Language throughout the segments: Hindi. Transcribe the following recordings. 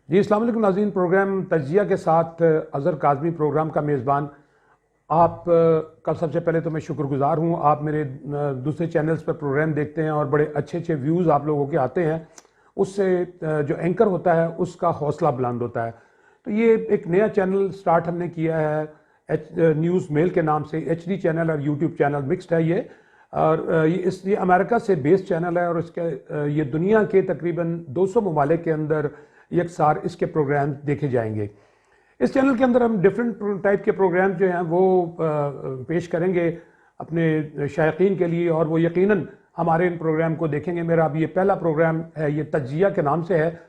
जी अस्सलाम वालेकुम नाज़रीन। प्रोग्राम तज्जिया के साथ अज़हर काज़मी प्रोग्राम का मेज़बान। आप का सबसे पहले तो मैं शुक्रगुज़ार हूँ। आप मेरे दूसरे चैनल्स पर प्रोग्राम देखते हैं और बड़े अच्छे अच्छे व्यूज़ आप लोगों के आते हैं। उससे जो एंकर होता है उसका हौसला बुलंद होता है। तो ये एक नया चैनल स्टार्ट हमने किया है न्यूज़ मेल के नाम से। HD चैनल और यूट्यूब चैनल मिक्स्ड है ये। और ये अमेरिका से बेस्ड चैनल है और इसके ये दुनिया के तकरीबन 200 ममालिक के अंदर यकसार इसके प्रोग्राम देखे जाएंगे। इस चैनल के अंदर हम डिफरेंट टाइप के प्रोग्राम जो हैं वो पेश करेंगे अपने शायकीन के लिए, और वो यकीनन हमारे इन प्रोग्राम को देखेंगे। मेरा अब ये पहला प्रोग्राम है, ये तज्जिया के नाम से है।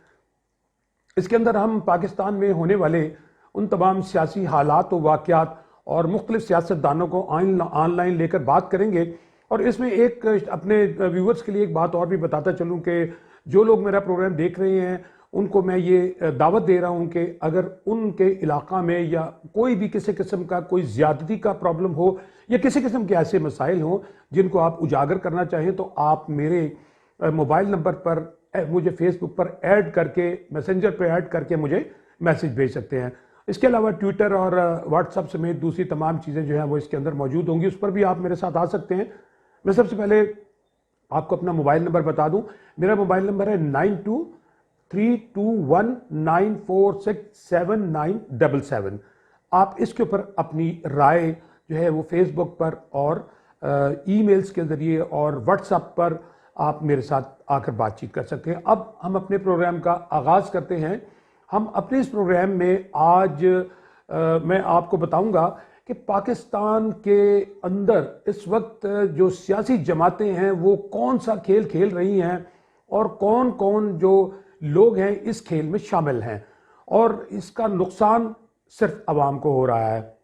इसके अंदर हम पाकिस्तान में होने वाले उन तमाम सियासी हालात व वाक़यात और मुख्तलिफ सियासतदानों को ऑनलाइन लेकर बात करेंगे। और इसमें एक अपने व्यूअर्स के लिए एक बात और भी बताता चलूँ कि जो लोग मेरा प्रोग्राम देख रहे हैं उनको मैं ये दावत दे रहा हूं कि अगर उनके इलाका में या कोई भी किसी किस्म का कोई ज्यादती का प्रॉब्लम हो या किसी किस्म के ऐसे मसाइल हों जिनको आप उजागर करना चाहें, तो आप मेरे मोबाइल नंबर पर मुझे फेसबुक पर ऐड करके, मैसेंजर पर ऐड करके मुझे मैसेज भेज सकते हैं। इसके अलावा ट्विटर और व्हाट्सएप समेत दूसरी तमाम चीज़ें जो हैं वो इसके अंदर मौजूद होंगी, उस पर भी आप मेरे साथ आ सकते हैं। मैं सबसे पहले आपको अपना मोबाइल नंबर बता दूं। मेरा मोबाइल नंबर है 923219467977। आप इसके ऊपर अपनी राय जो है वो फेसबुक पर और ईमेल्स के जरिए और व्हाट्सएप पर आप मेरे साथ आकर बातचीत कर सकते हैं। अब हम अपने प्रोग्राम का आगाज करते हैं। हम अपने इस प्रोग्राम में आज मैं आपको बताऊंगा कि पाकिस्तान के अंदर इस वक्त जो सियासी जमातें हैं वो कौन सा खेल खेल रही हैं और कौन कौन जो लोग हैं इस खेल में शामिल हैं, और इसका नुकसान सिर्फ आवाम को हो रहा है।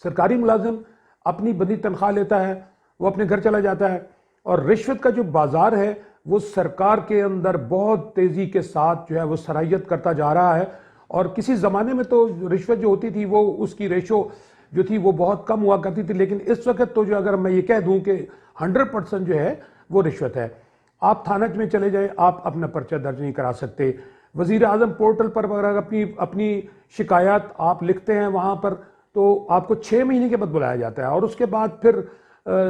सरकारी मुलाजिम अपनी बंदी तनख्वाह लेता है, वो अपने घर चला जाता है, और रिश्वत का जो बाजार है वो सरकार के अंदर बहुत तेजी के साथ जो है वो सराहियत करता जा रहा है। और किसी जमाने में तो रिश्वत जो होती थी वो उसकी रेशो जो थी वो बहुत कम हुआ करती थी, लेकिन इस वक्त तो जो अगर मैं ये कह दूं कि 100% जो है वो रिश्वत है। आप थाना में चले जाएं, आप अपना पर्चा दर्ज नहीं करा सकते। वजीर आजम पोर्टल पर अगर अपनी अपनी शिकायत आप लिखते हैं वहां पर, तो आपको 6 महीने के बाद बुलाया जाता है, और उसके बाद फिर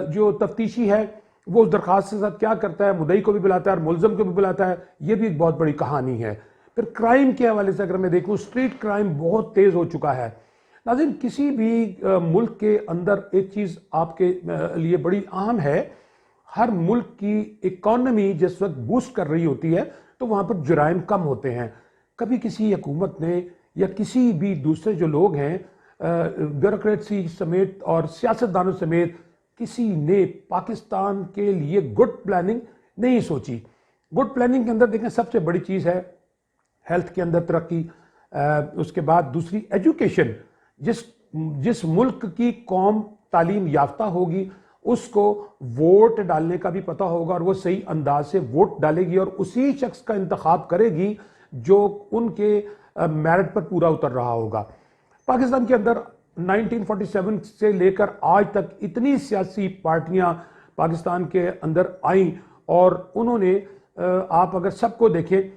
जो तफ्तीशी है वो उस दरखास्त के साथ क्या करता है, मुद्दई को भी बुलाता है और मुलजम को भी बुलाता है। ये भी एक बहुत बड़ी कहानी है। फिर क्राइम के हवाले से अगर मैं देखूं, स्ट्रीट क्राइम बहुत तेज हो चुका है। नाज़रीन, किसी भी मुल्क के अंदर एक चीज़ आपके लिए बड़ी अहम है। हर मुल्क की इकॉनमी जिस वक्त बूस्ट कर रही होती है तो वहाँ पर जुराइम कम होते हैं। कभी किसी हुकूमत ने या किसी भी दूसरे जो लोग हैं ब्यूरोक्रेसी समेत और सियासतदानों समेत किसी ने पाकिस्तान के लिए गुड प्लानिंग नहीं सोची। गुड प्लानिंग के अंदर देखें सबसे बड़ी चीज़ है हेल्थ के अंदर तरक्की, उसके बाद दूसरी एजुकेशन। जिस जिस मुल्क की कौम तालीम याफ्ता होगी उसको वोट डालने का भी पता होगा और वो सही अंदाज से वोट डालेगी और उसी शख्स का इंतखाब करेगी जो उनके मेरिट पर पूरा उतर रहा होगा। पाकिस्तान के अंदर 1947 से लेकर आज तक इतनी सियासी पार्टियां पाकिस्तान के अंदर आईं, और उन्होंने आप अगर सबको देखें,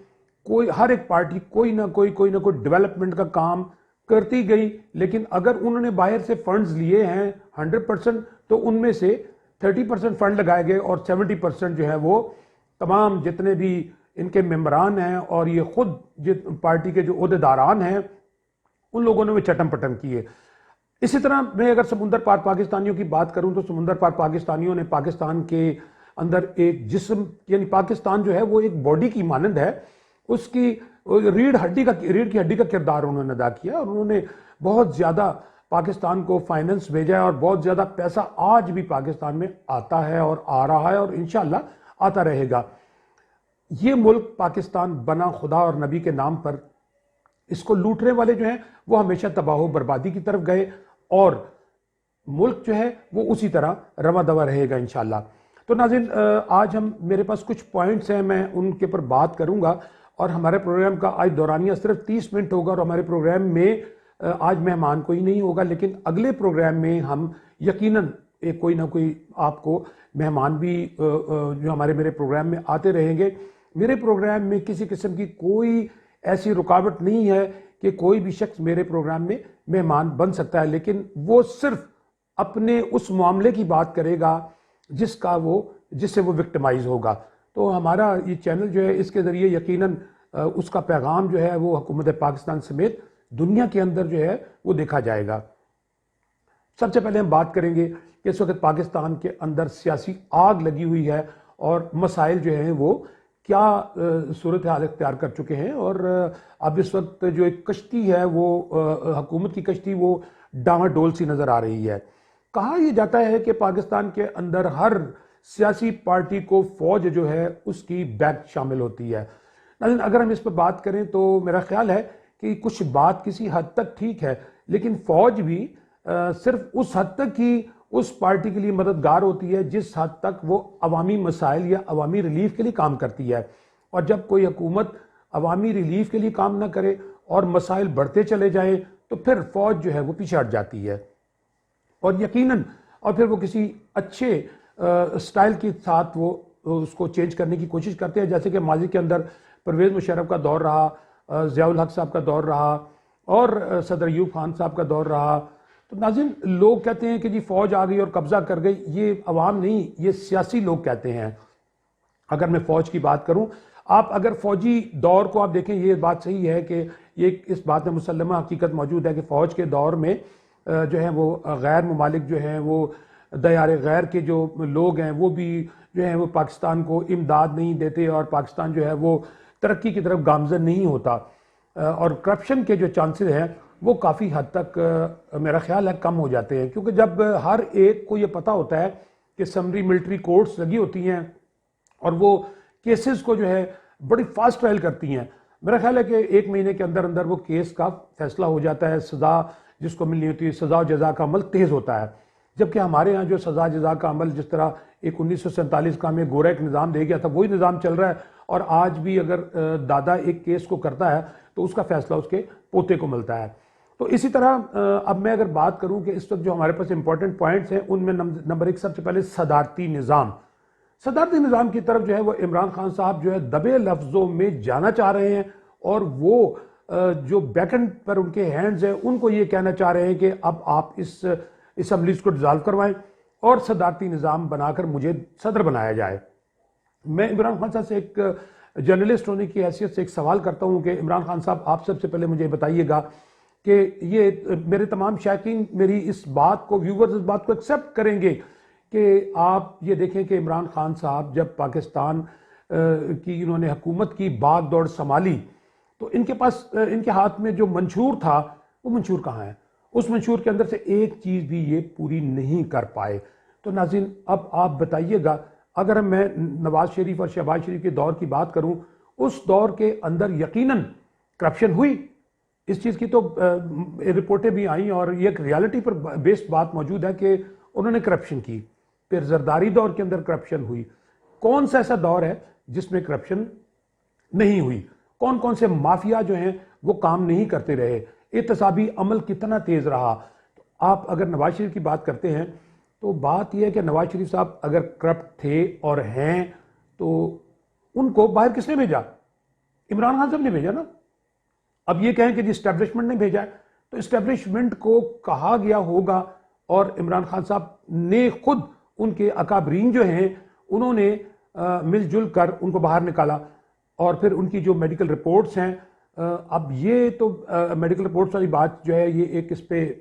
कोई हर एक पार्टी कोई ना कोई डेवलपमेंट का काम करती गई। लेकिन अगर उन्होंने बाहर से फंड्स लिए हैं 100%, तो उनमें से 30% फंड लगाए गए और 70% जो है वो तमाम जितने भी इनके मेंबरान हैं और ये खुद पार्टी के जो ओहदेदारान हैं उन लोगों ने वो चटम पटम किए। इसी तरह मैं अगर समुंदर पार पाकिस्तानियों की बात करूं तो समुंदर पार पाकिस्तानियों ने पाकिस्तान के अंदर एक जिस्म, यानी पाकिस्तान जो है वो एक बॉडी की मानंद है, उसकी रीढ़ की हड्डी का किरदार उन्होंने अदा किया, और उन्होंने बहुत ज्यादा पाकिस्तान को फाइनेंस भेजा है और बहुत ज्यादा पैसा आज भी पाकिस्तान में आता है और आ रहा है और इंशाल्लाह आता रहेगा। ये मुल्क पाकिस्तान बना खुदा और नबी के नाम पर। इसको लूटने वाले जो हैं वो हमेशा तबाह बर्बादी की तरफ गए और मुल्क जो है वो उसी तरह रवा दवा रहेगा इंशाल्लाह। तो नाज़रीन, आज मेरे पास कुछ पॉइंट्स हैं, मैं उनके ऊपर बात करूंगा। और हमारे प्रोग्राम का आज दौरानिया सिर्फ 30 मिनट होगा, और हमारे प्रोग्राम में आज मेहमान कोई नहीं होगा, लेकिन अगले प्रोग्राम में हम यकीनन एक कोई ना कोई आपको मेहमान भी जो मेरे प्रोग्राम में आते रहेंगे। मेरे प्रोग्राम में किसी किस्म की कोई ऐसी रुकावट नहीं है कि कोई भी शख्स मेरे प्रोग्राम में मेहमान बन सकता है, लेकिन वो सिर्फ अपने उस मामले की बात करेगा जिससे वो विक्टिमाइज होगा। तो हमारा ये चैनल जो है, इसके ज़रिए यकीनन उसका पैगाम जो है वो हुकूमत पाकिस्तान समेत दुनिया के अंदर जो है वो देखा जाएगा। सबसे पहले हम बात करेंगे कि इस वक्त पाकिस्तान के अंदर सियासी आग लगी हुई है और मसाइल जो हैं वो क्या सूरत हाल इख्तियार कर चुके हैं। और अब इस वक्त जो एक कश्ती है वो हुकूमत की कश्ती वो डामाडोल सी नज़र आ रही है। कहा यह जाता है कि पाकिस्तान के अंदर हर सियासी पार्टी को फौज जो है उसकी बैक शामिल होती है। लेकिन अगर हम इस पर बात करें तो मेरा ख्याल है कि कुछ बात किसी हद तक ठीक है, लेकिन फौज भी सिर्फ उस हद तक ही उस पार्टी के लिए मददगार होती है जिस हद तक वो अवामी मसाइल या अवामी रिलीफ के लिए काम करती है। और जब कोई हुकूमत अवामी रिलीफ के लिए काम ना करे और मसाइल बढ़ते चले जाएं तो फिर फौज जो है वो पीछे हट जाती है और यकीनन और फिर वो किसी अच्छे स्टाइल के साथ वो उसको चेंज करने की कोशिश करते हैं, जैसे कि माजी के अंदर परवेज़ मुशर्रफ का दौर रहा, ज़ियाउल हक साहब का दौर रहा और सदर अयूब खान साहब का दौर रहा। तो नाज़रीन, लोग कहते हैं कि जी फौज आ गई और कब्जा कर गई, ये अवाम नहीं, ये सियासी लोग कहते हैं। अगर मैं फौज की बात करूं, आप अगर फौजी दौर को आप देखें, ये बात सही है कि ये इस बात में मुसल्लमा हकीकत मौजूद है कि फौज के दौर में जो है वो गैर ममालिक जो हैं वो दयारे गैर के जो लोग हैं वो भी जो है वो पाकिस्तान को इमदाद नहीं देते और पाकिस्तान जो है वो तरक्की की तरफ गामजन नहीं होता और करप्शन के जो चांसेस हैं वो काफ़ी हद तक मेरा ख्याल है कम हो जाते हैं, क्योंकि जब हर एक को ये पता होता है कि समरी मिलिट्री कोर्ट्स लगी होती हैं और वो केसेस को जो है बड़ी फास्ट ट्रायल करती हैं। मेरा ख्याल है कि 1 महीने के अंदर अंदर वो केस का फैसला हो जाता है, सज़ा जिसको मिलनी होती है, सज़ा और जज़ा का अमल तेज़ होता है। जबकि हमारे यहाँ जो सज़ा जज़ा का अमल जिस तरह एक 1947 का हमें गोरा एक निज़ाम दे गया था, वही निज़ाम चल रहा है और आज भी अगर दादा एक केस को करता है तो उसका फैसला उसके पोते को मिलता है। तो इसी तरह अब मैं अगर बात करूं कि इस वक्त जो हमारे पास इंपॉर्टेंट पॉइंट्स हैं उनमें नंबर 1 सबसे पहले सदारती निज़ाम की तरफ जो है वो इमरान खान साहब जो है दबे लफ्ज़ों में जाना चाह रहे हैं और वो जो बैकएंड पर उनके हैंड्स हैं उनको ये कहना चाह रहे हैं कि अब आप इस असम्बलीज को डिज़ॉल्व करवाएं और सदारती निज़ाम बनाकर मुझे सदर बनाया जाए। मैं इमरान खान साहब से एक जर्नलिस्ट होने की हैसियत से एक सवाल करता हूं कि इमरान खान साहब, आप सबसे पहले मुझे बताइएगा कि ये मेरे तमाम शायकीन मेरी इस बात को, व्यूवर्स इस बात को एक्सेप्ट करेंगे कि आप ये देखें कि इमरान खान साहब जब पाकिस्तान की इन्होंने हुकूमत की बाग दौड़ संभाली तो इनके पास इनके हाथ में जो मंशूर था वो मंशूर कहाँ है? उस मंशूर के अंदर से एक चीज़ भी ये पूरी नहीं कर पाए। तो नाज़रीन, अब आप बताइएगा, अगर मैं नवाज शरीफ और शहबाज शरीफ के दौर की बात करूं, उस दौर के अंदर यकीनन करप्शन हुई, इस चीज़ की तो रिपोर्टें भी आई और ये एक रियलिटी पर बेस्ड बात मौजूद है कि उन्होंने करप्शन की। फिर जरदारी दौर के अंदर करप्शन हुई। कौन सा ऐसा दौर है जिसमें करप्शन नहीं हुई? कौन कौन से माफिया जो हैं वो काम नहीं करते रहे? एहतसाबी अमल कितना तेज़ रहा? तो आप अगर नवाज शरीफ की बात करते हैं तो बात यह है कि नवाज शरीफ साहब अगर करप्ट थे और हैं तो उनको बाहर किसने भेजा? इमरान खान साहब ने भेजा ना। अब ये कहें कि जी इस्टेब्लिशमेंट ने भेजा है, तो इस्टेब्लिशमेंट को कहा गया होगा और इमरान खान साहब ने खुद उनके अकाबरीन जो हैं उन्होंने मिलजुल कर उनको बाहर निकाला। और फिर उनकी जो मेडिकल रिपोर्ट्स हैं, अब ये तो मेडिकल रिपोर्ट्स वाली बात जो है ये एक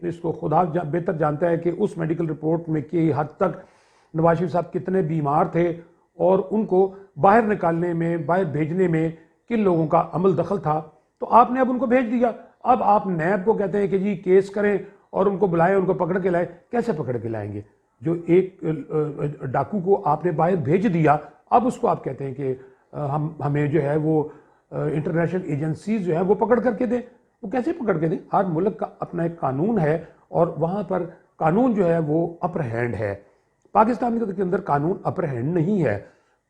इसको खुदा बेहतर जानता है कि उस मेडिकल रिपोर्ट में कि हद तक नवाज शरीफ साहब कितने बीमार थे और उनको बाहर निकालने में, बाहर भेजने में किन लोगों का अमल दखल था। तो आपने अब उनको भेज दिया। अब आप नैब को कहते हैं कि जी केस करें और उनको बुलाएं, उनको पकड़ के लाएं। कैसे पकड़ के लाएंगे? जो एक डाकू को आपने बाहर भेज दिया, अब उसको आप कहते हैं कि हमें जो है वो इंटरनेशनल एजेंसीज जो है वो पकड़ करके दें। वो कैसे पकड़ के दें? हर मुल्क का अपना एक कानून है और वहाँ पर कानून जो है वो अपर हैंड है। पाकिस्तान के अंदर कानून अपर हैंड नहीं है।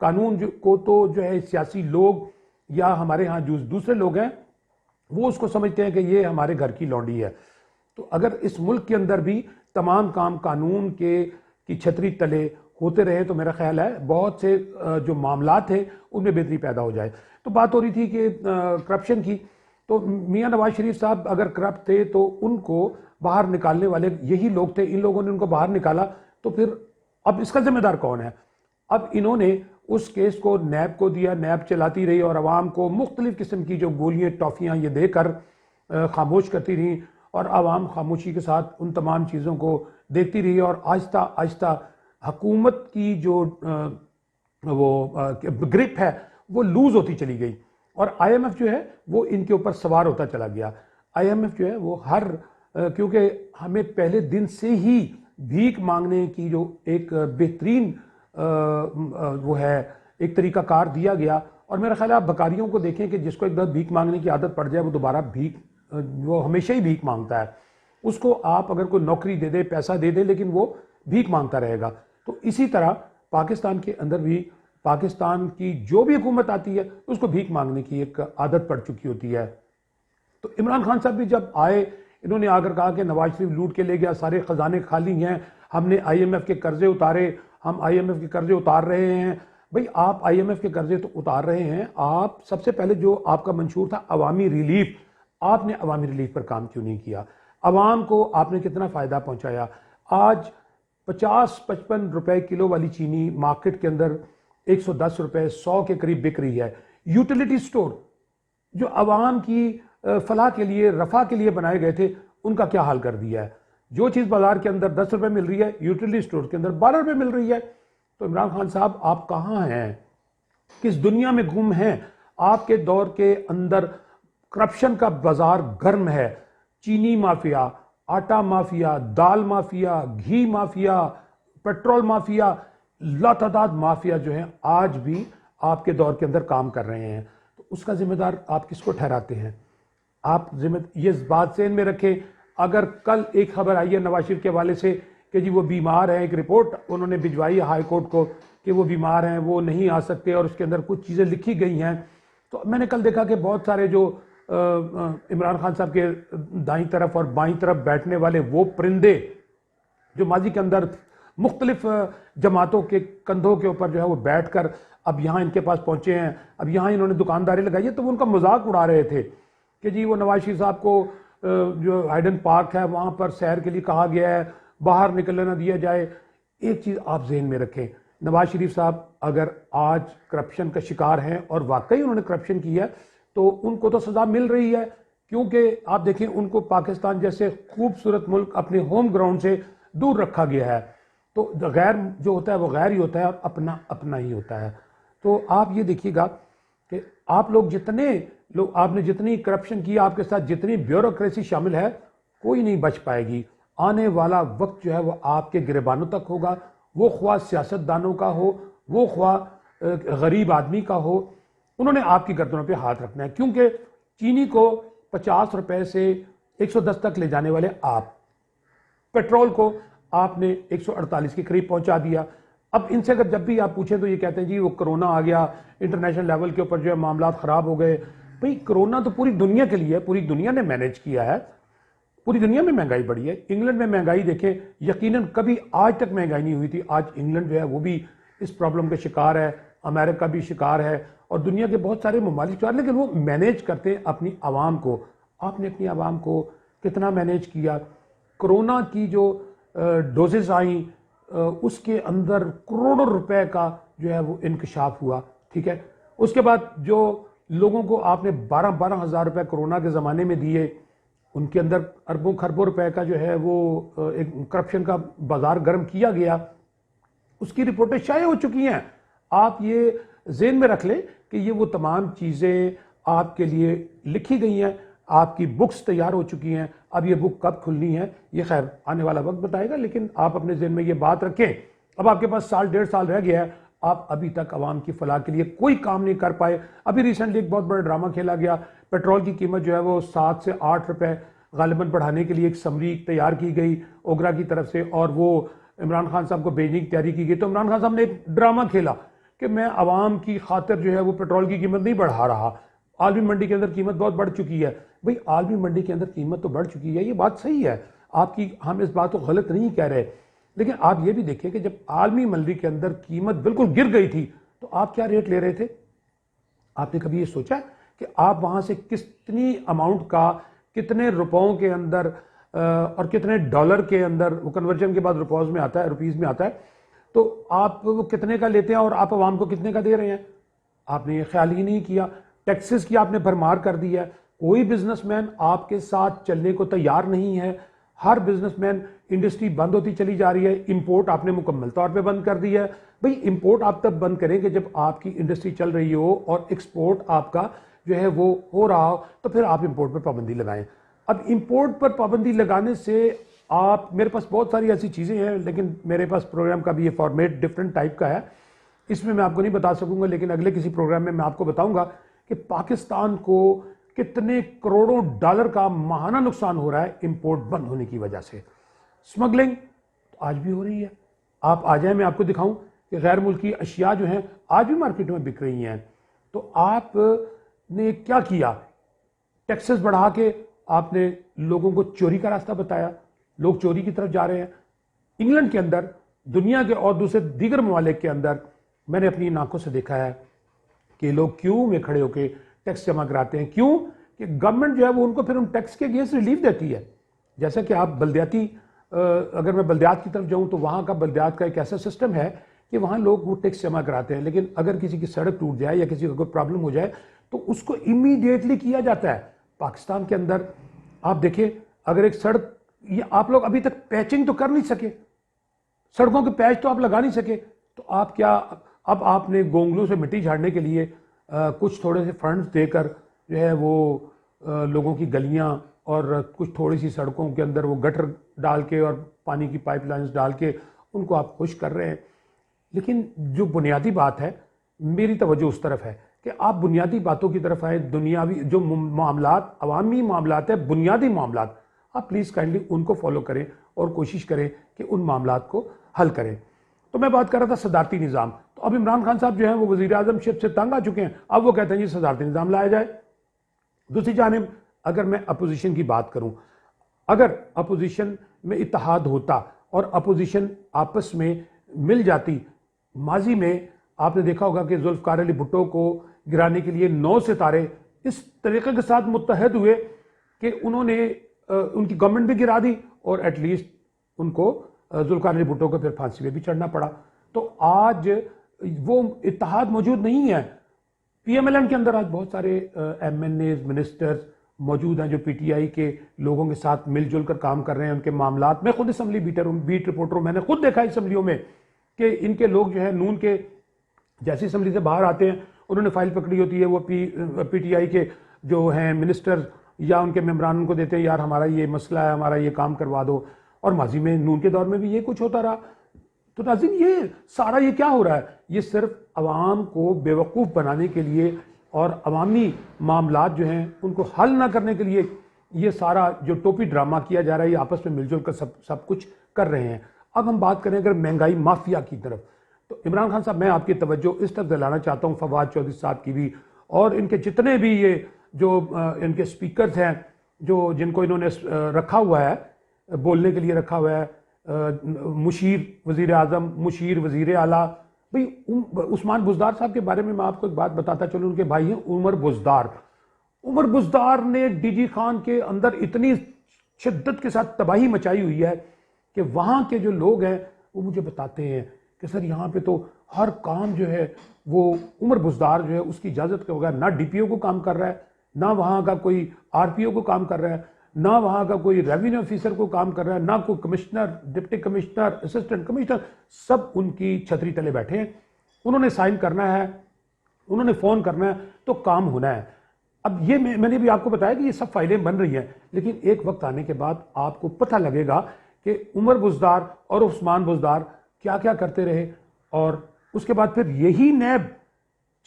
कानून को तो जो है सियासी लोग या हमारे यहाँ जो दूसरे लोग हैं वो उसको समझते हैं कि ये हमारे घर की लौंडी है। तो अगर इस मुल्क के अंदर भी तमाम काम कानून की छतरी तले होते रहे तो मेरा ख्याल है बहुत से जो मामलात हैं उनमें बेहतरी पैदा हो जाए। तो बात हो रही थी कि करप्शन की, तो मियां नवाज शरीफ साहब अगर करप्ट थे तो उनको बाहर निकालने वाले यही लोग थे, इन लोगों ने उनको बाहर निकाला। तो फिर अब इसका जिम्मेदार कौन है? अब इन्होंने उस केस को नैब को दिया, नैब चलाती रही और आवाम को मुख्तलिफ किस्म की जो गोलियां टॉफ़ियाँ ये देकर खामोश करती रही, और आवाम खामोशी के साथ उन तमाम चीज़ों को देखती रही, और आहिस्ता आहिस्ता हुकूमत की जो ग्रिप है वो लूज होती चली गई, और IMF जो है वो इनके ऊपर सवार होता चला गया। IMF जो है वो क्योंकि हमें पहले दिन से ही भीख मांगने की जो एक बेहतरीन वो है एक तरीका कार दिया गया, और मेरा ख्याल है आप बकारियों को देखें कि जिसको एक बार भीख मांगने की आदत पड़ जाए वो दोबारा वो हमेशा ही भीख मांगता है। उसको आप अगर कोई नौकरी दे दे, पैसा दे दे, लेकिन वो भीख मांगता रहेगा। तो इसी तरह पाकिस्तान के अंदर भी पाकिस्तान की जो भी हुकूमत आती है उसको भीख मांगने की एक आदत पड़ चुकी होती है। तो इमरान खान साहब भी जब आए, इन्होंने आकर कहा कि नवाज शरीफ लूट के ले गया, सारे खजाने खाली हैं, हमने IMF के कर्जे उतारे, हम IMF के कर्जे उतार रहे हैं। भाई आप IMF के कर्जे तो उतार रहे हैं, आप सबसे पहले जो आपका मंशूर था अवामी रिलीफ, आपने अवामी रिलीफ पर काम क्यों नहीं किया? अवाम को आपने कितना फ़ायदा पहुंचाया? आज 50-55 रुपए किलो वाली चीनी मार्केट के अंदर 110 रुपए 100 के करीब बिक रही है। यूटिलिटी स्टोर जो अवाम की फलाह के लिए, रफा के लिए बनाए गए थे, उनका क्या हाल कर दिया है? जो चीज़ बाजार के अंदर 10 रुपए मिल रही है, यूटिलिटी स्टोर के अंदर 12 रुपए मिल रही है। तो इमरान खान साहब आप कहाँ हैं? किस दुनिया में गुम हैं? आपके दौर के अंदर करप्शन का बाजार गर्म है। चीनी माफिया, आटा माफिया, दाल माफिया, घी माफिया, पेट्रोल माफिया, लातादाद माफिया जो है आज भी आपके दौर के अंदर काम कर रहे हैं। तो उसका जिम्मेदार आप किसको ठहराते हैं? आप ये इस बात से इनमें रखें, अगर कल एक खबर आई है नवाज शरीफ के हवाले से कि जी वो बीमार हैं, एक रिपोर्ट उन्होंने भिजवाई है हाई कोर्ट को कि वो बीमार हैं, वो नहीं आ सकते, और उसके अंदर कुछ चीज़ें लिखी गई हैं। तो मैंने कल देखा कि बहुत सारे जो इमरान खान साहब के दाईं तरफ और बाईं तरफ बैठने वाले वो परिंदे जो माजी के अंदर मुख्तलिफ जमातों के कंधों के ऊपर जो है वो बैठ कर अब यहाँ इनके पास पहुँचे हैं, अब यहाँ इन्होंने दुकानदारी लगाई है, तो वो उनका मजाक उड़ा रहे थे कि जी वो नवाज शरीफ साहब को जो हाइडन पार्क है वहाँ पर सैर के लिए कहा गया है, बाहर निकलने ना दिया जाए। एक चीज़ आप जहन में रखें, नवाज शरीफ साहब अगर आज करप्शन का शिकार हैं और वाकई उन्होंने करप्शन किया है तो उनको तो सज़ा मिल रही है, क्योंकि आप देखें उनको पाकिस्तान जैसे खूबसूरत मुल्क अपने होम ग्राउंड से दूर रखा गया है। तो गैर जो होता है वो गैर ही होता है और अपना अपना ही होता है। तो आप ये देखिएगा कि आप लोग आपने जितनी करप्शन की, आपके साथ जितनी ब्यूरोक्रेसी शामिल है, कोई नहीं बच पाएगी। आने वाला वक्त जो है वो आपके गिरबानों तक होगा, वो ख्वाह सियासतदानों का हो, वो ख्वाह गरीब आदमी का हो, उन्होंने आपकी गर्दनों पे हाथ रखना है। क्योंकि चीनी को 50 रुपए से 110 तक ले जाने वाले आप, पेट्रोल को आपने 148 के करीब पहुंचा दिया। अब इनसे अगर जब भी आप पूछें तो ये कहते हैं जी वो कोरोना आ गया, इंटरनेशनल लेवल के ऊपर जो है मामला खराब हो गए। भाई कोरोना तो पूरी दुनिया के लिए, पूरी दुनिया ने मैनेज किया है, पूरी दुनिया में महंगाई बढ़ी है। इंग्लैंड में महंगाई देखें, यकीनन कभी आज तक महंगाई नहीं हुई थी। आज इंग्लैंड जो है वो भी इस प्रॉब्लम के शिकार है, अमेरिका भी शिकार है और दुनिया के बहुत सारे ममालिक शिकार, लेकिन वो मैनेज करते हैं अपनी आवाम को। आपने अपनी आवाम को कितना मैनेज किया? कोरोना की जो डोजेज आई उसके अंदर करोड़ों रुपए का जो है वो इंकशाफ हुआ, ठीक है। उसके बाद जो लोगों को आपने 12-12 हज़ार रुपये कोरोना के ज़माने में दिए, उनके अंदर अरबों खरबों रुपए का जो है वो एक करप्शन का बाजार गर्म किया गया, उसकी रिपोर्टें शाये हो चुकी हैं। आप ये ज़हन में रख लें कि ये वो तमाम चीज़ें आपके लिए लिखी गई हैं, आपकी बुक्स तैयार हो चुकी हैं। अब ये बुक कब खुलनी है ये खैर आने वाला वक्त बताएगा, लेकिन आप अपने ज़हन में ये बात रखें। अब आपके पास साल 1.5 साल रह गया है, आप अभी तक आवाम की फलाह के लिए कोई काम नहीं कर पाए। अभी रिसेंटली एक बहुत बड़ा ड्रामा खेला गया, पेट्रोल की कीमत जो है वो 7 से 8 रुपए गालिबन बढ़ाने के लिए एक समरी तैयार की गई ओगरा की तरफ से, और वो इमरान खान साहब को भेजने की तैयारी की गई। तो इमरान खान साहब ने एक ड्रामा खेला कि मैं आवाम की खातिर जो है वो पेट्रोल की कीमत नहीं बढ़ा रहा, आलमी मंडी के अंदर कीमत बहुत बढ़ चुकी है। भाई आलमी मंडी के अंदर कीमत तो बढ़ चुकी है, ये बात सही है आपकी, हम इस बात को गलत नहीं कह रहे, लेकिन आप ये भी देखें कि जब आलमी मंडी के अंदर कीमत बिल्कुल गिर गई थी तो आप क्या रेट ले रहे थे? आपने कभी ये सोचा कि आप वहाँ से कितनी अमाउंट का, कितने रुपयों के अंदर और कितने डॉलर के अंदर, वो कन्वर्जन के बाद रुपयों में आता है, रुपीज़ में आता है, तो आप वो कितने का लेते हैं और आप आवाम को कितने का दे रहे हैं, आपने ये ख्याल ही नहीं किया। टैक्सेस की आपने भरमार कर दी है। कोई बिजनेसमैन आपके साथ चलने को तैयार नहीं है। हर बिजनेसमैन, इंडस्ट्री बंद होती चली जा रही है। इंपोर्ट आपने मुकम्मल तौर पे बंद कर दी है। भाई इंपोर्ट आप तब बंद करेंगे जब आपकी इंडस्ट्री चल रही हो और एक्सपोर्ट आपका जो है वो हो रहा हो, तो फिर आप इंपोर्ट पर पाबंदी लगाएं। अब इंपोर्ट पर पाबंदी लगाने से आप, मेरे पास बहुत सारी ऐसी चीज़ें हैं, लेकिन मेरे पास प्रोग्राम का भी ये फॉर्मेट डिफरेंट टाइप का है, इसमें मैं आपको नहीं बता सकूंगा, लेकिन अगले किसी प्रोग्राम में मैं आपको बताऊंगा कि पाकिस्तान को कितने करोड़ों डॉलर का माहाना नुकसान हो रहा है इंपोर्ट बंद होने की वजह से। स्मगलिंग तो आज भी हो रही है। आप आ जाए, मैं आपको दिखाऊं कि गैर मुल्की अशिया जो हैं आज भी मार्केट में बिक रही हैं। तो आपने क्या किया, टैक्सेस बढ़ा के आपने लोगों को चोरी का रास्ता बताया, लोग चोरी की तरफ जा रहे हैं। इंग्लैंड के अंदर, दुनिया के और दूसरे दीगर ममालिक के अंदर मैंने अपनी आंखों से देखा है कि लोग क्यू में खड़े होकर टैक्स जमा कराते हैं। क्यों? कि गवर्नमेंट जो है वो उनको फिर उन टैक्स के अगेंस्ट रिलीफ देती है। जैसा कि आप बल्दियाती, अगर मैं बल्दियात की तरफ जाऊं तो वहां का बल्दियात का एक ऐसा सिस्टम है कि वहां लोग वो टैक्स जमा कराते हैं, लेकिन अगर किसी की सड़क टूट जाए या किसी को कोई प्रॉब्लम हो जाए तो उसको इमीडिएटली किया जाता है। पाकिस्तान के अंदर आप देखें, अगर एक सड़क, ये आप लोग अभी तक पैचिंग तो कर नहीं सके, सड़कों के पैच तो आप लगा नहीं सके, तो आप क्या, अब आपने गोंगलों से मिट्टी झाड़ने के लिए कुछ थोड़े से फंड्स देकर जो है वो लोगों की गलियां और कुछ थोड़ी सी सड़कों के अंदर वो गटर डाल के और पानी की पाइपलाइंस डाल के उनको आप खुश कर रहे हैं। लेकिन जो बुनियादी बात है, मेरी तवज्जो उस तरफ है कि आप बुनियादी बातों की तरफ आए। दुनियावी जो मामलात, अवामी मामलात है, बुनियादी मामलात, आप प्लीज़ काइंडली उनको फॉलो करें और कोशिश करें कि उन मामलात को हल करें। तो मैं बात कर रहा था सदारती निज़ाम। तो अब इमरान खान साहब जो हैं वो वज़ीर आज़म शिप से तंग आ चुके हैं। अब वो कहते हैं जी सदारती निज़ाम लाया जाए। दूसरी जानिब अगर मैं अपोजिशन की बात करूं, अगर अपोजिशन में इत्तेहाद होता और अपोजिशन आपस में मिल जाती, माजी में आपने देखा होगा कि जुल्फ़िकार अली भुट्टो को गिराने के लिए 9 सितारे इस तरीके के साथ मुत्तहद हुए कि उन्होंने उनकी गवर्नमेंट भी गिरा दी और एटलीस्ट उनको जुल्फ़िकार अली भुट्टो को फिर फांसी पे भी चढ़ना पड़ा। तो आज वो इत्तेहाद मौजूद नहीं है। पीएमएलएन के अंदर आज बहुत सारे एमएनए मिनिस्टर्स मौजूद हैं जो पीटीआई के लोगों के साथ मिलजुल कर काम कर रहे हैं उनके मामलात में। खुद असम्बली बीट रिपोर्टर, मैंने खुद देखा असम्बलियों में कि इनके लोग जो है नून के जैसी असम्बली से बाहर आते हैं, उन्होंने फाइल पकड़ी होती है, वो पीटीआई के जो हैं मिनिस्टर या उनके मेम्बरान उनको देते हैं, यार हमारा ये मसला है, हमारा ये काम करवा दो। और माजी में नून के दौर में भी ये कुछ होता रहा। तो नाज़रीन, ये सारा ये क्या हो रहा है? ये सिर्फ अवाम को बेवकूफ़ बनाने के लिए और अवामी मामलात जो हैं उनको हल ना करने के लिए ये सारा जो टोपी ड्रामा किया जा रहा है, ये आपस में मिलजुल कर सब कुछ कर रहे हैं। अब हम बात करें अगर महंगाई माफिया की तरफ, तो इमरान खान साहब, मैं आपकी तवज्जो इस तरफ दिलाना चाहता हूँ, फवाद चौधरी साहब की भी और इनके जितने भी ये जो इनके स्पीकर्स हैं जो जिनको इन्होंने रखा हुआ है, बोलने के लिए रखा हुआ है, मुशीर वज़ीर आज़म, मुशीर वज़ीर आला। भाई उस्मान बुज़दार साहब के बारे में मैं आपको एक बात बताता चलूँ, उनके भाई हैं उमर बुज़दार। उमर बुज़दार ने डीजी खान के अंदर इतनी शिद्दत के साथ तबाही मचाई हुई है कि वहाँ के जो लोग हैं वो मुझे बताते हैं कि सर यहाँ पे तो हर काम जो है वो उमर बुज़दार जो है उसकी इजाज़त के बगैर ना डीपीओ को काम कर रहा है, ना वहाँ का कोई आरपीओ को काम कर रहा है, ना वहाँ का कोई रेवेन्यू ऑफिसर को काम कर रहा है, ना कोई commissioner, deputy commissioner, assistant commissioner, सब उनकी छतरी तले बैठे हैं। उन्होंने साइन करना है, उन्होंने फ़ोन करना है तो काम होना है। अब ये मैंने भी आपको बताया कि ये सब फाइलें बन रही हैं, लेकिन एक वक्त आने के बाद आपको पता लगेगा कि उमर बुज़दार और उस्मान बुज़दार क्या क्या करते रहे, और उसके बाद फिर यही नैब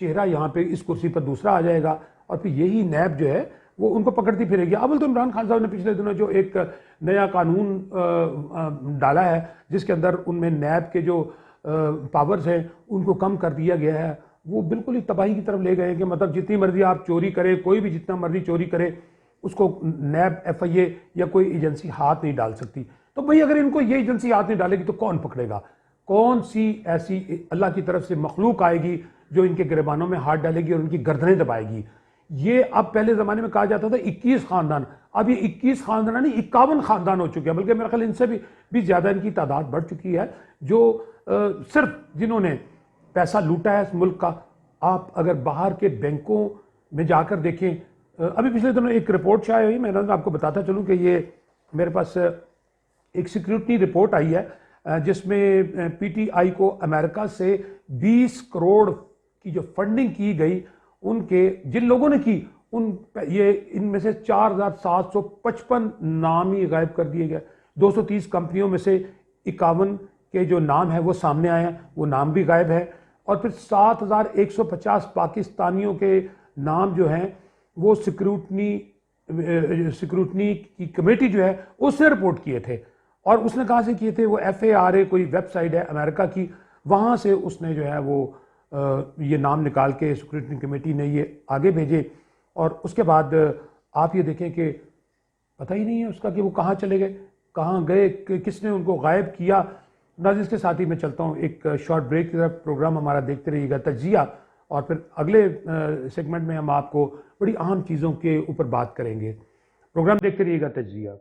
चेहरा यहाँ पे इस कुर्सी पर दूसरा आ जाएगा और फिर यही नैब जो है वो उनको पकड़ती फिरेगी। अब तो इमरान खान साहब ने पिछले दिनों जो एक नया कानून डाला है जिसके अंदर उनमें नैब के जो पावर्स हैं उनको कम कर दिया गया है, वो बिल्कुल ही तबाही की तरफ ले गए हैं कि मतलब जितनी मर्जी आप चोरी करें, कोई भी जितना मर्जी चोरी करे, उसको नैब, एफआईए या कोई एजेंसी हाथ नहीं डाल सकती। तो भाई अगर इनको ये एजेंसी हाथ नहीं डालेगी तो कौन पकड़ेगा? कौन सी ऐसी अल्लाह की तरफ से मखलूक आएगी जो इनके गिरबानों में हाथ डालेगी और उनकी गर्दनें दबाएगी? ये अब पहले ज़माने में कहा जाता था 21 खानदान, अब ये 21 खानदान नहीं 51 खानदान हो चुके हैं, बल्कि मेरा ख्याल इनसे भी ज़्यादा इनकी तादाद बढ़ चुकी है, जो सिर्फ जिन्होंने पैसा लूटा है इस मुल्क का। आप अगर बाहर के बैंकों में जाकर देखें, अभी पिछले दिनों एक रिपोर्ट शायद हुई, मैं आपको बताता चलूँ कि ये मेरे पास एक सिक्योरिटी रिपोर्ट आई है जिसमें पीटीआई को अमेरिका से 20 करोड़ की जो फंडिंग की गई, उनके जिन लोगों ने की उन ये इनमें से 4,755 नाम ही गायब कर दिए गए। 230 कंपनियों में से 51 के जो नाम है वो सामने आए हैं, वो नाम भी गायब है। और फिर 7,150 पाकिस्तानियों के नाम जो हैं वो सिक्रूटनी की कमेटी जो है उसने रिपोर्ट किए थे। और उसने कहाँ से किए थे? वो FARA कोई वेबसाइट है अमेरिका की, वहाँ से उसने जो है वो ये नाम निकाल के सिक्योरिटी कमेटी ने ये आगे भेजे। और उसके बाद आप ये देखें कि पता ही नहीं है उसका कि वो कहाँ चले गए, कहाँ गए, किसने उनको गायब किया। नाज़रीन, इसके साथ ही मैं चलता हूँ एक शॉर्ट ब्रेक की तरफ। प्रोग्राम हमारा देखते रहिएगा तज्जिया, और फिर अगले सेगमेंट में हम आपको बड़ी अहम चीज़ों के ऊपर बात करेंगे। प्रोग्राम देखते रहिएगा तज्जिया।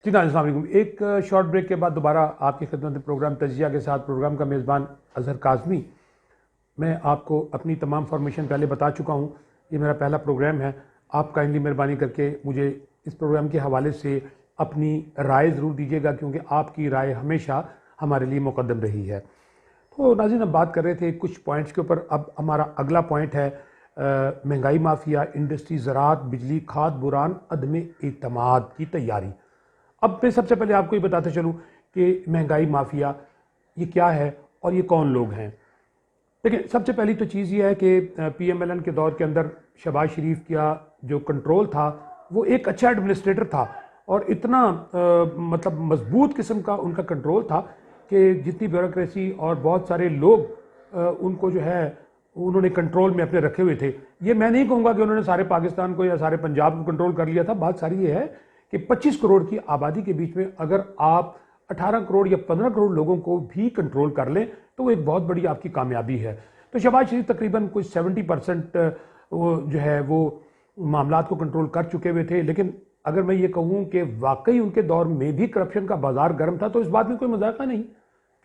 जी अस्सलाम वालेकुम। एक शॉर्ट ब्रेक के बाद दोबारा आपकी खिदमत में प्रोग्राम तजिया के साथ प्रोग्राम का मेज़बान अजहर काज़मी। मैं आपको अपनी तमाम फॉर्मेशन पहले बता चुका हूँ, ये मेरा पहला प्रोग्राम है। आप काइंडली मेहरबानी करके मुझे इस प्रोग्राम के हवाले से अपनी राय ज़रूर दीजिएगा, क्योंकि आपकी राय हमेशा हमारे लिए मुकद्दम रही है। तो नाज़रीन, हम बात कर रहे थे कुछ पॉइंट्स के ऊपर। अब हमारा अगला पॉइंट है महंगाई माफिया, इंडस्ट्री, ज़राअत, बिजली, खाद बुरान, अदम एतमाद की तैयारी। अब मैं सबसे पहले आपको ये बताते चलूँ कि महंगाई माफिया ये क्या है और ये कौन लोग हैं। देखिए, सबसे पहली तो चीज़ ये है कि PMLN के दौर के अंदर शहबाज शरीफ का जो कंट्रोल था वो एक अच्छा एडमिनिस्ट्रेटर था, और इतना मतलब मजबूत किस्म का उनका कंट्रोल था कि जितनी ब्यूरोक्रेसी और बहुत सारे लोग उनको जो है उन्होंने कंट्रोल में अपने रखे हुए थे। ये मैं नहीं कहूँगा कि उन्होंने सारे पाकिस्तान को या सारे पंजाब को कंट्रोल कर लिया था। बात सारी ये है कि 25 करोड़ की आबादी के बीच में अगर आप 18 करोड़ या 15 करोड़ लोगों को भी कंट्रोल कर लें तो वो एक बहुत बड़ी आपकी कामयाबी है। तो शहबाज शरीफ तकरीबन कुछ 70% जो है वो मामला को कंट्रोल कर चुके हुए थे। लेकिन अगर मैं ये कहूँ कि वाकई उनके दौर में भी करप्शन का बाजार गर्म था, तो इस बात में कोई मजाक नहीं,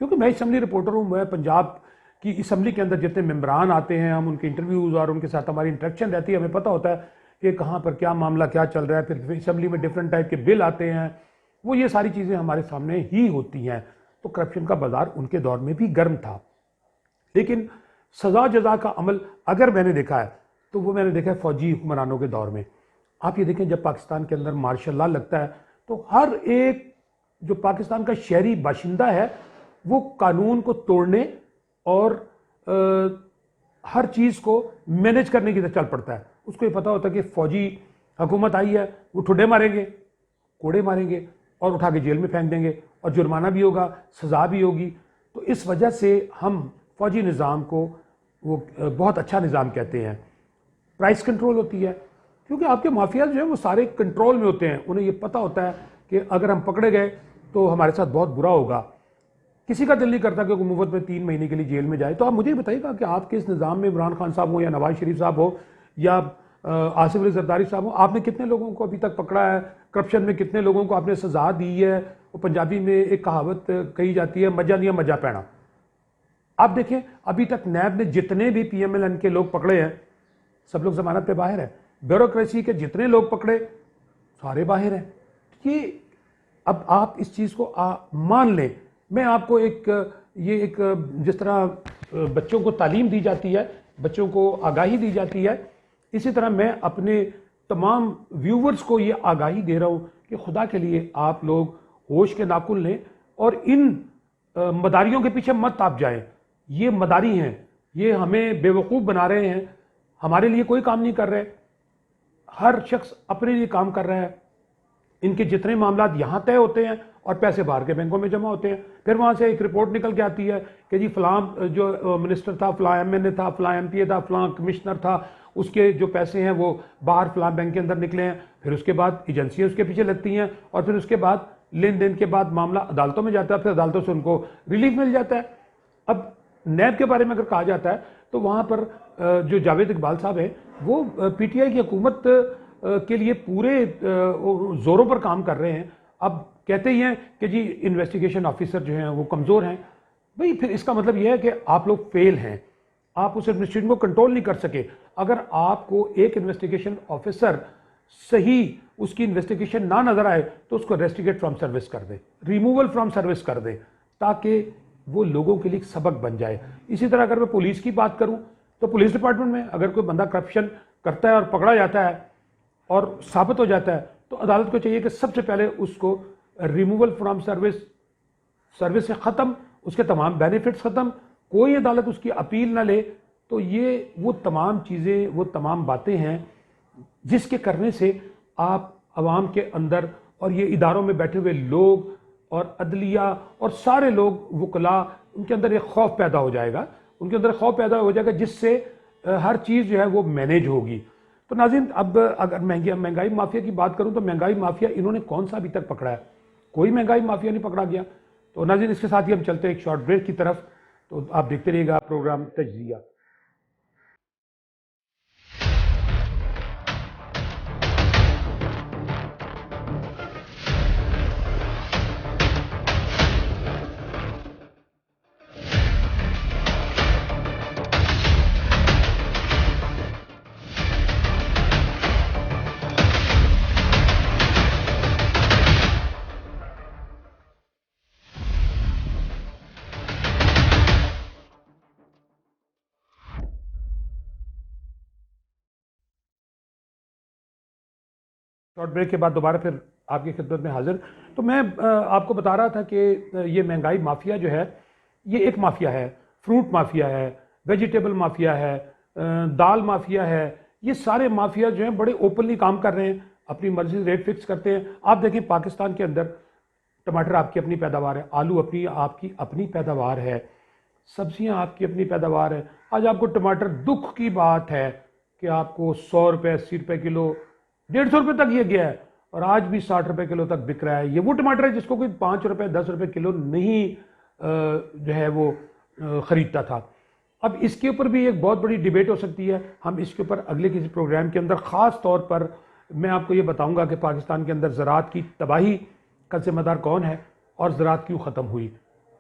क्योंकि मैं असम्बली रिपोर्टर हूँ। मैं पंजाब की असम्बली के अंदर जितने मेम्बरान आते हैं, हम उनके इंटरव्यूज़ और उनके साथ हमारी इंटरेक्शन रहती है, हमें पता होता है कि कहाँ पर क्या मामला क्या चल रहा है। फिर असम्बली में डिफरेंट टाइप के बिल आते हैं, वो ये सारी चीज़ें हमारे सामने ही होती हैं। तो करप्शन का बाजार उनके दौर में भी गर्म था। लेकिन सजा जजा का अमल अगर मैंने देखा है तो वो मैंने देखा है फौजी हुक्मरानों के दौर में। आप ये देखें, जब पाकिस्तान के अंदर मार्शल लॉ लगता है तो हर एक जो पाकिस्तान का शहरी बाशिंदा है वो कानून को तोड़ने और हर चीज़ को मैनेज करने की तरफ चल पड़ता है। उसको ये पता होता है कि फौजी हुकूमत आई है, वो ठुड्डे मारेंगे, कोड़े मारेंगे और उठा के जेल में फेंक देंगे, और जुर्माना भी होगा, सज़ा भी होगी। तो इस वजह से हम फौजी निज़ाम को वो बहुत अच्छा निज़ाम कहते हैं। प्राइस कंट्रोल होती है, क्योंकि आपके माफिया जो है वो सारे कंट्रोल में होते हैं। उन्हें ये पता होता है कि अगर हम पकड़े गए तो हमारे साथ बहुत बुरा होगा। किसी का दिल नहीं करता कि मुफ्त में 3 महीने के लिए जेल में जाए। तो आप मुझे बताइएगा कि आपके इस निज़ाम में इमरान खान साहब हो या नवाज शरीफ साहब हो या आसिफ अली जरदारी साहब हो, आपने कितने लोगों को अभी तक पकड़ा है? करप्शन में कितने लोगों को आपने सजा दी है? वो पंजाबी में एक कहावत कही जाती है, मजा दिया मजा पैना। आप देखें, अभी तक नैब ने जितने भी PMLN के लोग पकड़े हैं सब लोग जमानत पे बाहर है। ब्यूरोक्रेसी के जितने लोग पकड़े सारे बाहर हैं। ये अब आप इस चीज़ को मान लें। मैं आपको एक जिस तरह बच्चों को तालीम दी जाती है, बच्चों को आगाही दी जाती है, इसी तरह मैं अपने तमाम व्यूवर्स को ये आगाही दे रहा हूँ कि खुदा के लिए आप लोग होश के नाखून लें और इन मदारियों के पीछे मत आप जाएं। ये मदारी हैं, ये हमें बेवकूफ़ बना रहे हैं, हमारे लिए कोई काम नहीं कर रहे, हर शख्स अपने लिए काम कर रहा है। इनके जितने मामला यहाँ तय होते हैं और पैसे बाहर के बैंकों में जमा होते हैं, फिर वहाँ से एक रिपोर्ट निकल के आती है कि जी फलां जो मिनिस्टर था, फलां एमएनए था, फलां एमपीए था, फलां कमिश्नर था, उसके जो पैसे हैं वो बाहर फलां बैंक के अंदर निकले हैं। फिर उसके बाद एजेंसियाँ उसके पीछे लगती हैं और फिर उसके बाद लेन देन के बाद मामला अदालतों में जाता है, फिर अदालतों से उनको रिलीफ मिल जाता है। अब नैब के बारे में अगर कहा जाता है तो वहाँ पर जो जावेद इकबाल साहब हैं वो पीटीआई की हुकूमत के लिए पूरे जोरों पर काम कर रहे हैं। अब कहते ही हैं कि जी इन्वेस्टिगेशन ऑफिसर जो हैं वो कमज़ोर हैं। भाई फिर इसका मतलब यह है कि आप लोग फेल हैं, आप उस एडमिनिस्ट्रेशन को कंट्रोल नहीं कर सके। अगर आपको एक इन्वेस्टिगेशन ऑफिसर सही उसकी इन्वेस्टिगेशन ना नजर आए तो उसको रेस्टिगेट फ्रॉम सर्विस कर दे, रिमूवल फ्रॉम सर्विस कर दे, ताकि वो लोगों के लिए एक सबक बन जाए। इसी तरह अगर मैं पुलिस की बात करूं तो पुलिस डिपार्टमेंट में अगर कोई बंदा करप्शन करता है और पकड़ा जाता है और साबित हो जाता है तो अदालत को चाहिए कि सबसे पहले उसको रिमूवल फ्रॉम सर्विस, सर्विस से ख़त्म, उसके तमाम बेनिफिट्स ख़त्म, कोई अदालत उसकी अपील ना ले। तो ये वो तमाम चीज़ें, वो तमाम बातें हैं जिसके करने से आप आवाम के अंदर और ये इदारों में बैठे हुए लोग और अदलिया और सारे लोग वकला, उनके अंदर एक खौफ पैदा हो जाएगा, उनके अंदर खौफ पैदा हो जाएगा जिससे हर चीज़ जो है वो मैनेज होगी। तो नाज़रीन, अब अगर महंगाई माफिया की बात करूं तो महंगाई माफिया इन्होंने कौन सा अभी तक पकड़ा है? कोई महंगाई माफिया नहीं पकड़ा गया। तो नाज़रीन, इसके साथ ही हम चलते हैं एक शॉर्ट ब्रेक की तरफ। तो आप देखते रहिएगा प्रोग्राम तज्जिया। शॉर्ट ब्रेक के बाद दोबारा फिर आपकी खिदमत में हाजिर। तो मैं आपको बता रहा था कि ये महंगाई माफिया जो है ये एक माफिया है, फ्रूट माफिया है, वेजिटेबल माफिया है, दाल माफिया है। ये सारे माफिया जो हैं बड़े ओपनली काम कर रहे हैं, अपनी मर्जी से रेट फिक्स करते हैं। आप देखें पाकिस्तान के अंदर टमाटर आपकी अपनी पैदावार है, आलू अपनी आपकी अपनी पैदावार है, सब्जियां आपकी अपनी पैदावार है। आज आपको टमाटर, दुख की बात है कि आपको 100 रुपये, 80 रुपये किलो, 150 रुपये तक ये गया है और आज भी 60 रुपये किलो तक बिक रहा है। ये वो टमाटर है जिसको कोई 5 रुपये, 10 रुपये किलो नहीं जो है वो ख़रीदता था। अब इसके ऊपर भी एक बहुत बड़ी डिबेट हो सकती है। हम इसके ऊपर अगले किसी प्रोग्राम के अंदर ख़ास तौर पर मैं आपको ये बताऊंगा कि पाकिस्तान के अंदर ज़राअत की तबाही का जिम्मेदार कौन है और ज़राअत क्यों ख़त्म हुई।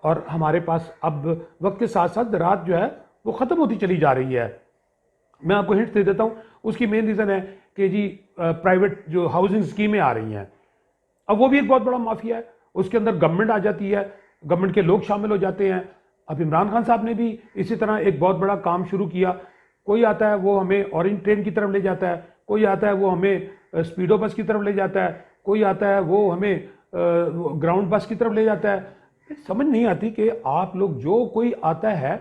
और हमारे पास अब वक्त के साथ साथ ज़राअत जो है वो ख़त्म होती चली जा रही है। मैं आपको हिंट दे देता हूँ, उसकी मेन रीज़न है कि जी प्राइवेट जो हाउसिंग स्कीमें आ रही हैं, अब वो भी एक बहुत बड़ा माफिया है। उसके अंदर गवर्नमेंट आ जाती है, गवर्नमेंट के लोग शामिल हो जाते हैं। अब इमरान खान साहब ने भी इसी तरह एक बहुत बड़ा काम शुरू किया। कोई आता है वो हमें ऑरेंज ट्रेन की तरफ ले जाता है, कोई आता है वो हमें स्पीडो बस की तरफ ले जाता है, कोई आता है वो हमें ग्राउंड बस की तरफ ले जाता है। समझ नहीं आती कि आप लोग, जो कोई आता है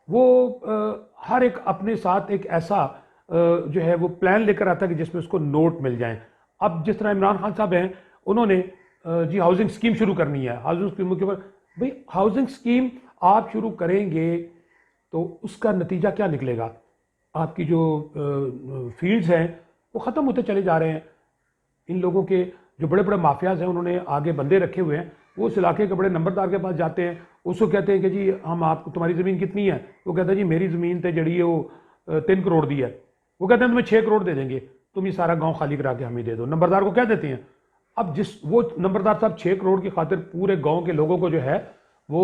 वो हर एक अपने साथ एक ऐसा जो है वो प्लान लेकर आता है कि जिसमें उसको नोट मिल जाएं। अब जिस तरह इमरान खान साहब हैं, उन्होंने जी हाउसिंग स्कीम शुरू करनी है। हाउसिंग स्कीम के ऊपर भाई हाउसिंग स्कीम आप शुरू करेंगे तो उसका नतीजा क्या निकलेगा? आपकी जो फील्ड्स हैं वो ख़त्म होते चले जा रहे हैं। इन लोगों के जो बड़े बड़े माफियाज हैं उन्होंने आगे बंदे रखे हुए हैं, वो उस इलाके के बड़े नंबरदार के पास जाते हैं, उसको कहते हैं कि जी हम आपको, तुम्हारी ज़मीन कितनी है? वो कहता है जी मेरी ज़मीन तो जड़ी है वो 3 करोड़ दी है। वो कहते हैं तुम्हें 6 करोड़ दे देंगे, तुम ये सारा गांव खाली करा के हमें दे दो। नंबरदार को क्या देते हैं? अब जिस वो नंबरदार साहब 6 करोड़ की खातिर पूरे गांव के लोगों को जो है वो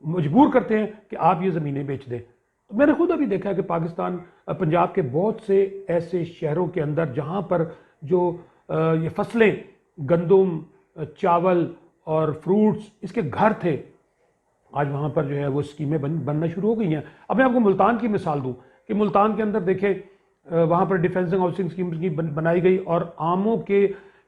मजबूर करते हैं कि आप ये ज़मीनें बेच दें। तो मैंने खुद अभी देखा है कि पाकिस्तान, पंजाब के बहुत से ऐसे शहरों के अंदर जहाँ पर जो ये फसलें, गंदम, चावल और फ्रूट्स, इसके घर थे, आज वहाँ पर जो है वो स्कीमें बनना शुरू हो गई हैं। अब मैं आपको मुल्तान की मिसाल दूँ कि मुल्तान के अंदर देखें, वहाँ पर डिफेंसिंग हाउसिंग स्कीम बनाई गई और आमों के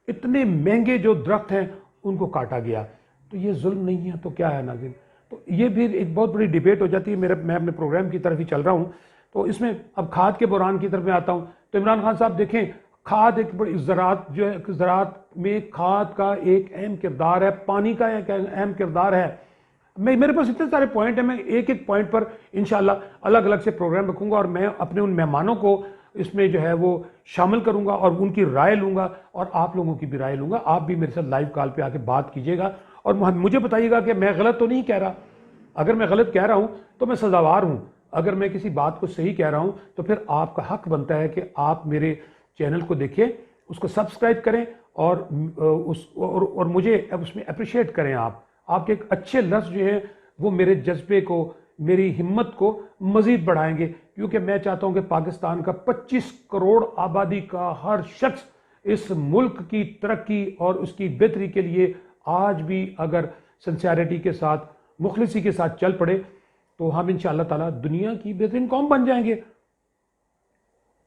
इतने महंगे जो दरख्त हैं उनको काटा गया। तो ये जुल्म नहीं है तो क्या है नाज़रीन? तो ये भी एक बहुत बड़ी डिबेट हो जाती है। मैं अपने प्रोग्राम की तरफ ही चल रहा हूँ, तो इसमें अब खाद के बहरान की तरफ मैं आता हूँ। तो इमरान खान साहब देखें, खाद एक बड़ी ज़राअत जो है, ज़राअत में खाद का एक अहम किरदार है, पानी का एक अहम किरदार है। मेरे पास इतने सारे पॉइंट हैं, मैं एक एक पॉइंट पर इंशाल्लाह अलग अलग से प्रोग्राम रखूंगा और मैं अपने उन मेहमानों को इसमें जो है वो शामिल करूंगा और उनकी राय लूंगा और आप लोगों की भी राय लूंगा। आप भी मेरे साथ लाइव कॉल पे आके बात कीजिएगा और मुझे बताइएगा कि मैं गलत तो नहीं कह रहा। अगर मैं गलत कह रहा हूं तो मैं सजावार हूं, अगर मैं किसी बात को सही कह रहा हूं तो फिर आपका हक बनता है कि आप मेरे चैनल को देखें, उसको सब्सक्राइब करें और मुझे उसमें अप्रिशिएट करें। आपके एक अच्छे लफ्ज़ जो है वो मेरे जज्बे को, मेरी हिम्मत को मजीद बढ़ाएंगे, क्योंकि मैं चाहता हूं कि पाकिस्तान का 25 करोड़ आबादी का हर शख्स इस मुल्क की तरक्की और उसकी बेहतरी के लिए आज भी अगर सिंसियरिटी के साथ, मुखलिसी के साथ चल पड़े तो हम इंशाअल्लाह ताला दुनिया की बेहतरीन कौम बन जाएंगे।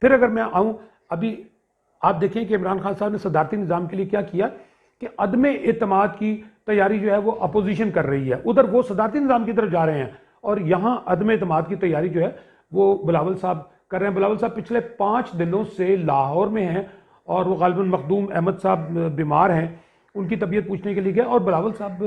फिर अगर मैं आऊं, अभी आप देखें कि इमरान खान साहब ने सदारती निज़ाम के लिए क्या किया कि अदमे एतमाद की तैयारी जो है वो अपोजिशन कर रही है, उधर वो सदारती निज़ाम की तरफ जा रहे हैं और यहाँ अदमे एतमाद की तैयारी जो है वो बिलावल साहब कर रहे हैं। बिलावल साहब पिछले 5 दिनों से लाहौर में हैं और वो गालिबन मखदूम अहमद साहब बीमार हैं, उनकी तबीयत पूछने के लिए गए और बिलावल साहब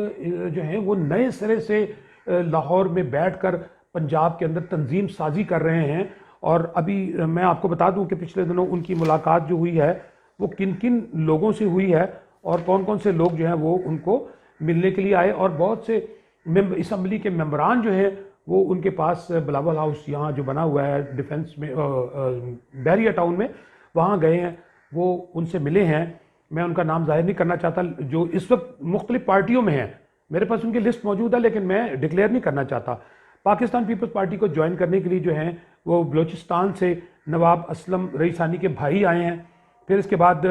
जो हैं वो नए सिरे से लाहौर में बैठकर पंजाब के अंदर तंजीम साजी कर रहे हैं। और अभी मैं आपको बता दूं कि पिछले दिनों उनकी मुलाकात जो हुई है वो किन किन लोगों से हुई है और कौन कौन से लोग जो हैं वो उनको मिलने के लिए आए और बहुत से असम्बली के मेंबरान जो हैं वो उनके पास बिलावल हाउस यहाँ जो बना हुआ है डिफेंस में बैरिया टाउन में, वहाँ गए हैं, वो उनसे मिले हैं। मैं उनका नाम जाहिर नहीं करना चाहता, जो इस वक्त मुख्तलिफ पार्टियों में हैं, मेरे पास उनकी लिस्ट मौजूद है लेकिन मैं डिक्लेयर नहीं करना चाहता। पाकिस्तान पीपल्स पार्टी को ज्वाइन करने के लिए जो हैं वो बलोचिस्तान से नवाब असलम रईसानी के भाई आए हैं। फिर इसके बाद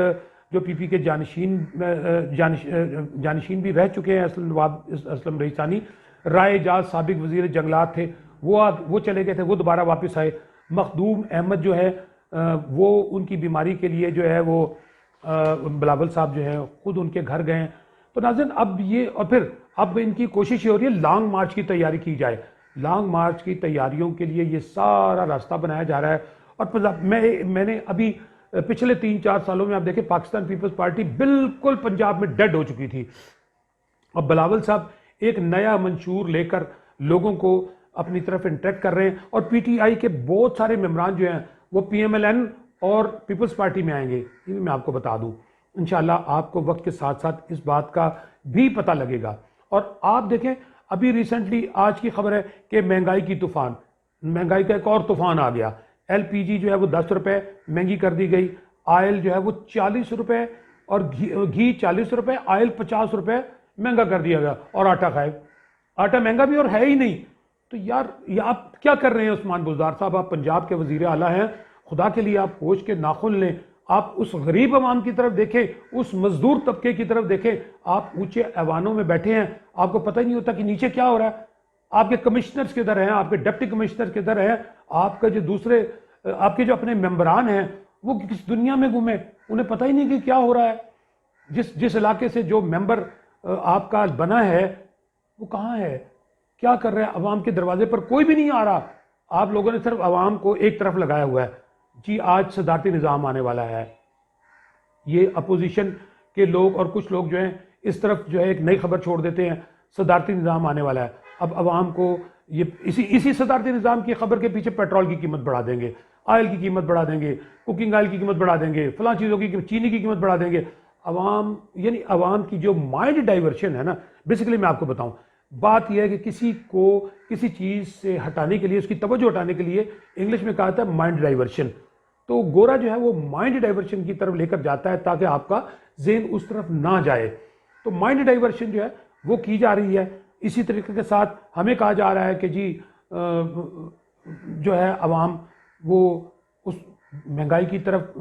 जो पीपी के जानशीन भी रह चुके हैं, नवाब असलम रईसानी, राय एजाज साबिक वजीर जंगलात थे, वो चले गए थे, वो दोबारा वापस आए। मखदूम अहमद जो है वो उनकी बीमारी के लिए जो है वो बिलावल साहब जो है खुद उनके घर गए हैं। तो नाज़रीन अब ये, और फिर अब इनकी कोशिश ये हो रही है लॉन्ग मार्च की तैयारी की जाए। लॉन्ग मार्च की तैयारियों के लिए ये सारा रास्ता बनाया जा रहा है। और मैंने अभी पिछले 3-4 सालों में आप देखें पाकिस्तान पीपल्स पार्टी बिल्कुल पंजाब में डेड हो चुकी थी। अब बिलावल साहब एक नया मंशूर लेकर लोगों को अपनी तरफ इंटरेक्ट कर रहे हैं और पीटीआई के बहुत सारे मेंबरान जो हैं वो पीएमएलएन और पीपल्स पार्टी में आएंगे। ये भी मैं आपको बता दूं, इंशाल्लाह आपको वक्त के साथ साथ इस बात का भी पता लगेगा। और आप देखें अभी रिसेंटली आज की खबर है कि महंगाई की तूफान, महंगाई का एक और तूफान आ गया। एलपीजी जो है वो 10 रुपए महंगी कर दी गई, ऑयल जो है वो 40 रुपए और घी 40 रुपए, ऑयल 50 रुपए महंगा कर दिया गया और आटा गायब। आटा महंगा भी और है ही नहीं। तो यार ये आप क्या कर रहे हैं उस्मान बुज़दार साहब, आप पंजाब के वजीर आला हैं, खुदा के लिए आप होश के नाखुन लें। आप उस गरीब आवाम की तरफ देखें, उस मजदूर तबके की तरफ देखें। आप ऊंचे ऐवानों में बैठे हैं, आपको पता ही नहीं होता कि नीचे क्या हो रहा है। आपके कमिश्नर्स किधर हैं, आपके डिप्टी कमिश्नर किधर हैं, आपका जो दूसरे आपके जो अपने मेंबरान हैं वो किस दुनिया में घूमे, उन्हें पता ही नहीं कि क्या हो रहा है। जिस इलाके से जो मेंबर आपका बना है वो कहाँ है, क्या कर रहा है, अवाम के दरवाजे पर कोई भी नहीं आ रहा। आप लोगों ने सिर्फ अवाम को एक तरफ लगाया हुआ है। जी आज सदारती निज़ाम आने वाला है, ये अपोजिशन के लोग और कुछ लोग जो हैं इस तरफ जो है एक नई खबर छोड़ देते हैं, सदारती निज़ाम आने वाला है। अब अवाम को ये इसी सदारती निज़ाम की खबर के पीछे पेट्रोल की कीमत बढ़ा देंगे, ऑयल की कीमत बढ़ा देंगे, कुकिंग ऑयल की कीमत बढ़ा देंगे, फलां चीज़ों की, चीनी की कीमत बढ़ा देंगे। अवाम यानी अवाम की जो माइंड डाइवर्शन है ना, बेसिकली मैं आपको बताऊं, बात यह है कि किसी को किसी चीज़ से हटाने के लिए, उसकी तवज्जो हटाने के लिए इंग्लिश में कहा था माइंड डाइवर्शन। तो गोरा जो है वो माइंड डाइवर्शन की तरफ लेकर जाता है ताकि आपका जेहन उस तरफ ना जाए। तो माइंड डाइवर्शन जो है वो की जा रही है। इसी तरीके के साथ हमें कहा जा रहा है कि जी जो है अवाम वो उस महंगाई की तरफ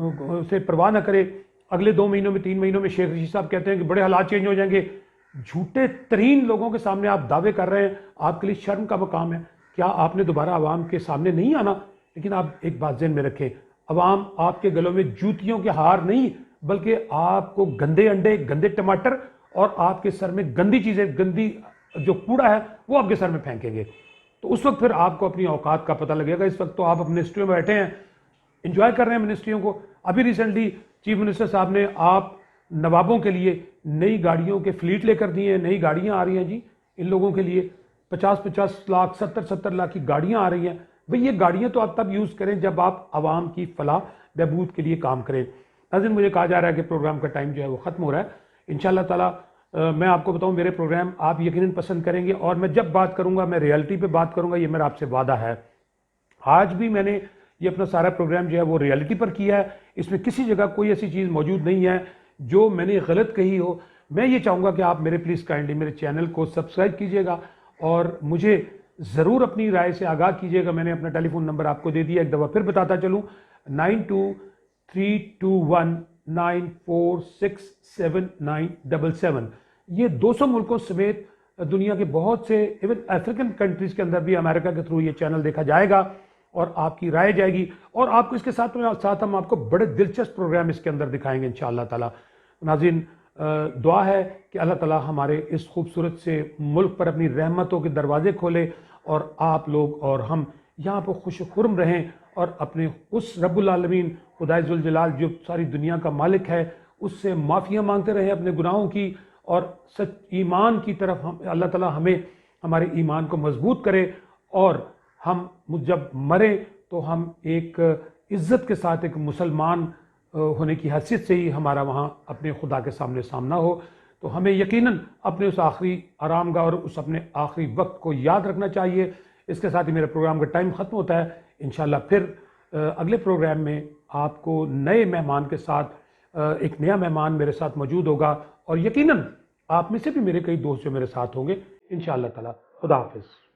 से परवाह ना करे। अगले 2 महीनों में 3 महीनों में शेख रशीद साहब कहते हैं कि बड़े हालात चेंज हो जाएंगे। झूठे तरीन लोगों के सामने आप दावे कर रहे हैं, आपके लिए शर्म का मकाम है। क्या आपने दोबारा अवाम के सामने नहीं आना? लेकिन आप एक बात ज़हन में रखें, अवाम आपके गलों में जूतियों के हार नहीं, बल्कि आपको गंदे अंडे, गंदे टमाटर और आपके सर में गंदी चीज़ें, गंदी जो कूड़ा है वो आपके सर में फेंकेंगे। तो उस वक्त फिर आपको अपनी औकात का पता लगेगा। इस वक्त तो आप अपने मिनिस्ट्री में बैठे हैं, इंजॉय कर रहे हैं मिनिस्ट्रियों को। अभी रिसेंटली चीफ मिनिस्टर साहब ने आप नवाबों के लिए नई गाड़ियों के फ्लीट लेकर दिए हैं, नई गाड़ियां आ रही हैं जी इन लोगों के लिए, 50-50 लाख 70-70 लाख की गाड़ियां आ रही हैं। भाई ये गाड़ियां तो आप तब यूज़ करें जब आप आवाम की फलाह बहबूद के लिए काम करें। नाज़रीन, मुझे कहा जा रहा है कि प्रोग्राम का टाइम जो है वो ख़त्म हो रहा है। इंशाअल्लाह ताला मैं आपको बताऊं, मेरे प्रोग्राम आप यकीनन पसंद करेंगे और मैं जब बात करूंगा मैं रियलिटी पे बात करूंगा, ये मेरा आपसे वादा है। आज भी मैंने ये अपना सारा प्रोग्राम जो है वो रियलिटी पर किया है। इसमें किसी जगह कोई ऐसी चीज़ मौजूद नहीं है जो मैंने गलत कही हो। मैं ये चाहूँगा कि आप मेरे प्लीज़ काइंडली मेरे चैनल को सब्सक्राइब कीजिएगा और मुझे ज़रूर अपनी राय से आगाह कीजिएगा। मैंने अपना टेलीफोन नंबर आपको दे दिया, एक दफ़ा फिर बताता चलूँ, 923219467977। ये 200 मुल्कों समेत दुनिया के बहुत से इवन अफ्रीकन कंट्रीज़ के अंदर भी अमेरिका के थ्रू ये चैनल देखा जाएगा और आपकी राय जाएगी। और आपको इसके साथ हम आपको बड़े दिलचस्प प्रोग्राम इसके अंदर दिखाएंगे इंशाअल्लाह ताला। नाज़रीन, दुआ है कि अल्लाह ताला हमारे इस खूबसूरत से मुल्क पर अपनी रहमतों के दरवाजे खोले और आप लोग और हम यहाँ पर खुश खुर्म रहें और अपने उस रब्बुल आलमीन खुदाए जुल जलाल जो सारी दुनिया का मालिक है उससे माफ़ियाँ मांगते रहें अपने गुनाहों की और सच ईमान की तरफ हम अल्लाह ताला हमें हमारे ईमान को मजबूत करे और हम जब मरें तो हम एक इज़्ज़त के साथ एक मुसलमान होने की हैसियत से ही हमारा वहाँ अपने खुदा के सामने सामना हो। तो हमें यकीनन अपने उस आखिरी आरामगाह और उस अपने आखिरी वक्त को याद रखना चाहिए। इसके साथ ही मेरे प्रोग्राम का टाइम ख़त्म होता है। इंशाल्लाह फिर अगले प्रोग्राम में आपको नए मेहमान के साथ एक नया मेहमान मेरे साथ मौजूद होगा और यकीनन आप में से भी मेरे कई दोस्त जो मेरे साथ होंगे इंशाअल्लाह ताला। खुदा हाफिज़।